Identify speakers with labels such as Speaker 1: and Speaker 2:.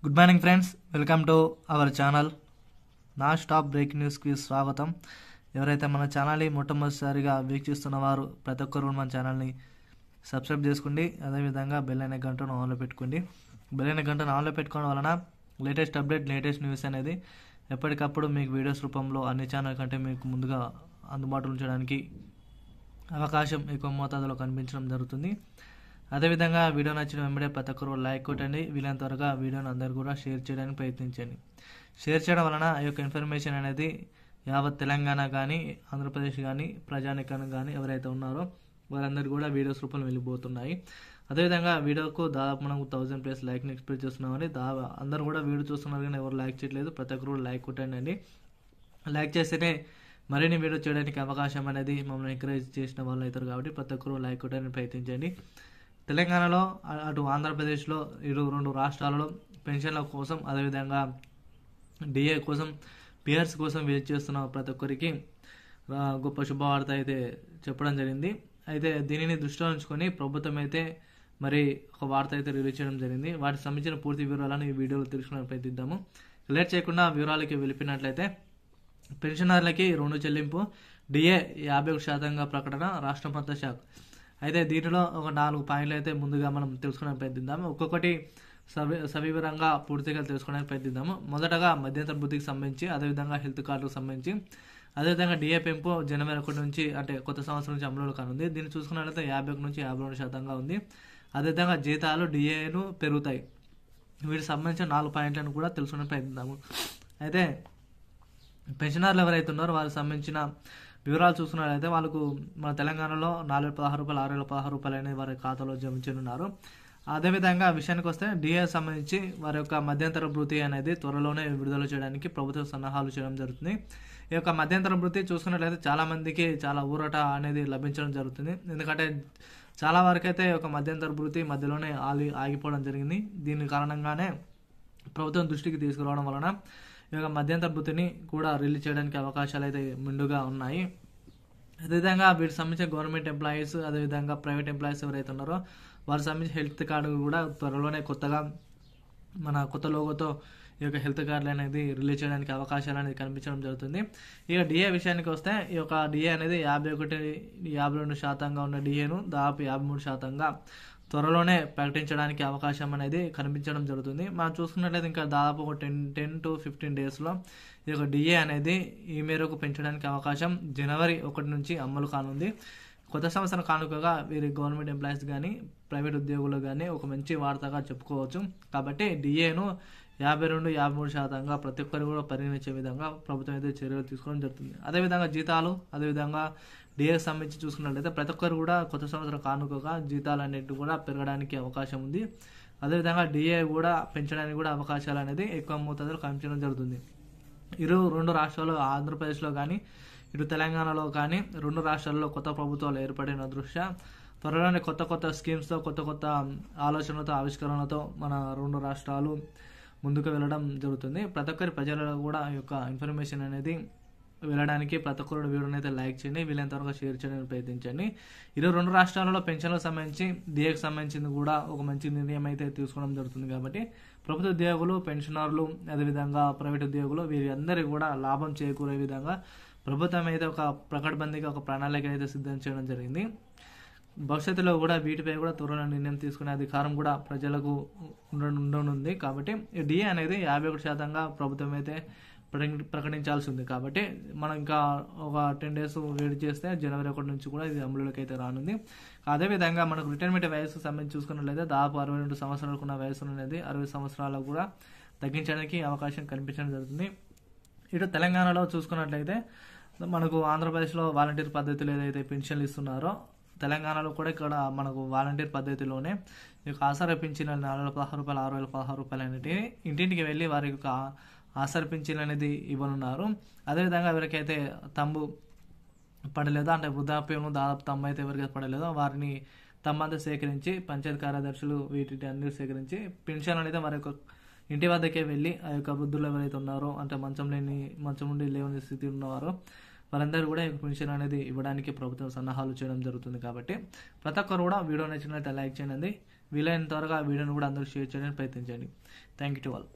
Speaker 1: Good morning friends, welcome to our channel. నా stop breaking న్యూస్కి స్వాగతం. ఎవరైతే మన ఛానల్ని మొట్టమొదటిసారిగా వీక్షిస్తున్న వారు ప్రతి ఒక్కరు మన ఛానల్ని సబ్స్క్రైబ్ చేసుకోండి. అదేవిధంగా బెల్ అనే గంటను ఆన్లో పెట్టుకోండి. బెల్ అనే గంటను ఆన్లో పెట్టుకోవడం వలన లేటెస్ట్ అప్డేట్, లేటెస్ట్ న్యూస్ అనేది ఎప్పటికప్పుడు మీకు వీడియోస్ రూపంలో అన్ని ఛానల్ కంటే మీకు ముందుగా అందుబాటులో ఉంచడానికి అవకాశం ఎక్కువ మోతాదులో కనిపించడం జరుగుతుంది. అదేవిధంగా వీడియో నచ్చిన వెంబడే ప్రతి ఒక్కరు లైక్ కొట్టండి. వీలైనంత త్వరగా వీడియోని అందరూ కూడా షేర్ చేయడానికి ప్రయత్నించండి. షేర్ చేయడం వలన ఈ యొక్క ఇన్ఫర్మేషన్ అనేది యావత్ తెలంగాణ కానీ, ఆంధ్రప్రదేశ్ కానీ, ప్రజానికానికి కానీ ఎవరైతే ఉన్నారో వారందరూ కూడా వీడియోస్ రూపంలో వెళ్ళిపోతున్నాయి. అదేవిధంగా వీడియోకు దాదాపు మనం 1000+ లైక్ని ఎక్స్పెక్ట్ చేస్తున్నామని అందరూ కూడా వీడియో చూస్తున్నారు కానీ ఎవరు లైక్ చేయట్లేదు. ప్రతి ఒక్కరు కూడా లైక్ కొట్టండి. లైక్ చేస్తేనే మరిన్ని వీడియో చేయడానికి అవకాశం అనేది మమ్మల్ని ఎంకరేజ్ చేసిన వాళ్ళు అవుతారు. కాబట్టి ప్రతి ఒక్కరు లైక్ కొట్టడానికి ప్రయత్నించండి. తెలంగాణలో, అటు ఆంధ్రప్రదేశ్లో, ఇటు 2 రాష్ట్రాలలో పెన్షన్ల కోసం, అదేవిధంగా డిఏ కోసం, పిఆర్స్ కోసం వెయిట్ చేస్తున్న ప్రతి ఒక్కరికి గొప్ప శుభవార్త అయితే చెప్పడం జరిగింది. అయితే దీనిని దృష్టిలో ఉంచుకొని ప్రభుత్వం అయితే మరి ఒక వార్త అయితే రిలీజ్ చేయడం జరిగింది. వాటికి సంబంధించిన పూర్తి వివరాలను ఈ వీడియోలో తెలుసుకోవడానికి ప్రయత్నిద్దాము. లేట్ చేయకుండా వివరాలకి వెళ్ళిపోయినట్లయితే, పెన్షనర్లకి 2 చెల్లింపు, డిఏ 51% ప్రకటన, రాష్ట్ర మొత్తం శాఖ. అయితే దీనిలో ఒక 4 పాయింట్లు అయితే ముందుగా మనం తెలుసుకోవడానికి ప్రయత్నిద్దాము. ఒక్కొక్కటి సవివరంగా పూర్తిగా తెలుసుకోవడానికి ప్రయత్నిద్దాము. మొదటగా మధ్యంతర వృద్ధికి సంబంధించి, అదేవిధంగా హెల్త్ కార్డుకు సంబంధించి, అదేవిధంగా డిఏ పెంపు జనవరి 1 నుంచి అంటే కొత్త సంవత్సరం నుంచి అమలులో కానుంది. దీన్ని చూసుకున్నట్లయితే 51 నుంచి 52% ఉంది. అదేవిధంగా జీతాలు డిఏను పెరుగుతాయి. వీటికి సంబంధించిన 4 పాయింట్లను కూడా తెలుసుకోవడానికి ప్రయత్నిద్దాము. అయితే పెన్షనర్లు ఎవరైతే ఉన్నారో వారికి సంబంధించిన వివరాలు చూసుకున్నట్లయితే వాళ్ళకు మన తెలంగాణలో 416 రూపాయలు, 616 రూపాయలు అనేది వారి ఖాతాలో జమ చేయనున్నారు. అదేవిధంగా విషయానికి వస్తే డిఏ సంబంధించి వారి యొక్క మధ్యంతర భృతి అనేది త్వరలోనే విడుదల చేయడానికి ప్రభుత్వం సన్నాహాలు చేయడం జరుగుతుంది. ఈ యొక్క మధ్యంతర భృతి చూసుకున్నట్లయితే చాలా మందికి చాలా ఊరట అనేది లభించడం జరుగుతుంది. ఎందుకంటే చాలా వరకైతే ఈ యొక్క మధ్యంతర భృతి మధ్యలోనే ఆగిపోవడం జరిగింది. దీని కారణంగానే ప్రభుత్వం దృష్టికి తీసుకురావడం వలన ఈ యొక్క మధ్యంతర భృతిని కూడా రిలీజ్ చేయడానికి అవకాశాలు అయితే మెండుగా ఉన్నాయి. అదేవిధంగా వీటికి సంబంధించిన గవర్నమెంట్ ఎంప్లాయీస్, అదేవిధంగా ప్రైవేట్ ఎంప్లాయీస్ ఎవరైతే ఉన్నారో వారికి సంబంధించిన హెల్త్ కార్డు కూడా త్వరలోనే కొత్తగా మన కొత్త లోగోతో ఈ యొక్క హెల్త్ కార్డులు అనేది రిలీజ్ చేయడానికి అవకాశాలు అనేది కనిపించడం జరుగుతుంది. ఇక డిఏ విషయానికి వస్తే ఈ యొక్క డిఏ అనేది 51-52% ఉన్న డిఏను దాదాపు 53% త్వరలోనే ప్రకటించడానికి అవకాశం అనేది కనిపించడం జరుగుతుంది. మనం చూసుకున్నట్లయితే ఇంకా దాదాపు ఒక 10 to 15 డేస్లో ఈ యొక్క డిఏ అనేది ఈ మేరకు పెంచడానికి అవకాశం జనవరి 1 నుంచి అమలు కానుంది. కొత్త సంవత్సరం కానుకగా వీరి గవర్నమెంట్ ఎంప్లాయీస్ కానీ, ప్రైవేట్ ఉద్యోగులు కానీ ఒక మంచి వార్తగా చెప్పుకోవచ్చు. కాబట్టి డిఏను 52-53% ప్రతి ఒక్కరు కూడా పరిగణించే విధంగా ప్రభుత్వం అయితే చర్యలు తీసుకోవడం జరుగుతుంది. అదేవిధంగా జీతాలు, అదేవిధంగా డిఏకి సంబంధించి చూసుకున్నట్లయితే ప్రతి ఒక్కరు కూడా కొత్త సంవత్సరం కానుకగా జీతాలు అనేవి కూడా పెరగడానికి అవకాశం ఉంది. అదేవిధంగా డిఏ కూడా పెంచడానికి కూడా అవకాశాలు అనేది ఎక్కువ మోతాదులో కనిపించడం జరుగుతుంది. 2 రాష్ట్రాలు, ఆంధ్రప్రదేశ్లో కానీ, ఇటు తెలంగాణలో కానీ 2 రాష్ట్రాల్లో కొత్త ప్రభుత్వాలు ఏర్పడిన దృష్ట్యా త్వరలోనే కొత్త స్కీమ్స్తో, కొత్త ఆలోచనలతో, ఆవిష్కరణలతో మన 2 రాష్ట్రాలు ముందుకు వెళ్ళడం జరుగుతుంది. ప్రతి ఒక్కరి ప్రజలలో కూడా ఈ యొక్క ఇన్ఫర్మేషన్ అనేది వెళ్ళడానికి ప్రతి ఒక్కరు వీడియోని అయితే లైక్ చేయండి. వీలైనంత వరకు షేర్ చేయడానికి ప్రయత్నించండి. 2 రాష్ట్రాలలో పెన్షన్లకు సంబంధించి, డిఏకి సంబంధించింది కూడా ఒక మంచి నిర్ణయం అయితే తీసుకోవడం జరుగుతుంది. కాబట్టి ప్రభుత్వ ఉద్యోగులు, పెన్షనర్లు, అదేవిధంగా ప్రైవేట్ ఉద్యోగులు వీరందరికీ కూడా లాభం చేకూరే విధంగా ప్రభుత్వం అయితే ఒక ప్రకటబందీగా ఒక ప్రణాళిక అయితే సిద్ధం చేయడం జరిగింది. భవిష్యత్తులో కూడా వీటిపై కూడా త్వరలో నిర్ణయం తీసుకునే అధికారం కూడా ప్రజలకు ఉండనుంది. కాబట్టి డిఏ అనేది 51% ప్రభుత్వం అయితే ప్రకటించాల్సి ఉంది. కాబట్టి మనం ఇంకా ఒక 10 డేస్ వెయిట్ చేస్తే జనవరి 1 నుంచి కూడా ఇది అమలులోకి అయితే రానుంది. అదేవిధంగా మనకు రిటైర్మెంట్ వయసు సంబంధించి చూసుకున్నట్లయితే దాదాపు 62 సంవత్సరాలకు ఉన్న వయసు అనేది 60 సంవత్సరాలకు కూడా తగ్గించడానికి అవకాశం కనిపించడం జరుగుతుంది. ఇటు తెలంగాణలో చూసుకున్నట్లయితే మనకు ఆంధ్రప్రదేశ్లో వాలంటీర్ పద్ధతిలో ఏదైతే పెన్షన్లు ఇస్తున్నారో, తెలంగాణలో కూడా ఇక్కడ మనకు వాలంటీర్ పద్ధతిలోనే ఈ యొక్క ఆసరా పింఛన్లు 416 రూపాయలు, 616 రూపాయలు అనేవి ఇంటింటికి వెళ్ళి వారి యొక్క ఆసరా పింఛన్లు అనేది ఇవ్వనున్నారు. అదేవిధంగా ఎవరికైతే తంబు పడలేదో, అంటే వృద్ధాప్యంలో దాదాపు తంబు అయితే ఎవరికైతే పడలేదో వారిని తంబంతా సేకరించి పంచాయతీ కార్యదర్శులు వీటి అన్ని సేకరించి పెన్షన్ అనేది వారి యొక్క ఇంటి వద్దకే వెళ్ళి ఆ యొక్క వృద్ధులు ఎవరైతే ఉన్నారో, అంటే మంచం నుండి లేవని స్థితి ఉన్నవారో వారందరూ కూడా ఈ పెన్షన్ అనేది ఇవ్వడానికి ప్రభుత్వం సన్నాహాలు చేయడం జరుగుతుంది. కాబట్టి ప్రతి ఒక్కరు కూడా వీడియో నచ్చినట్లయితే లైక్ చేయండి, వీలైనంత త్వరగా వీడియోని కూడా అందరూ షేర్ చేయడానికి ప్రయత్నించండి. Thank you to all.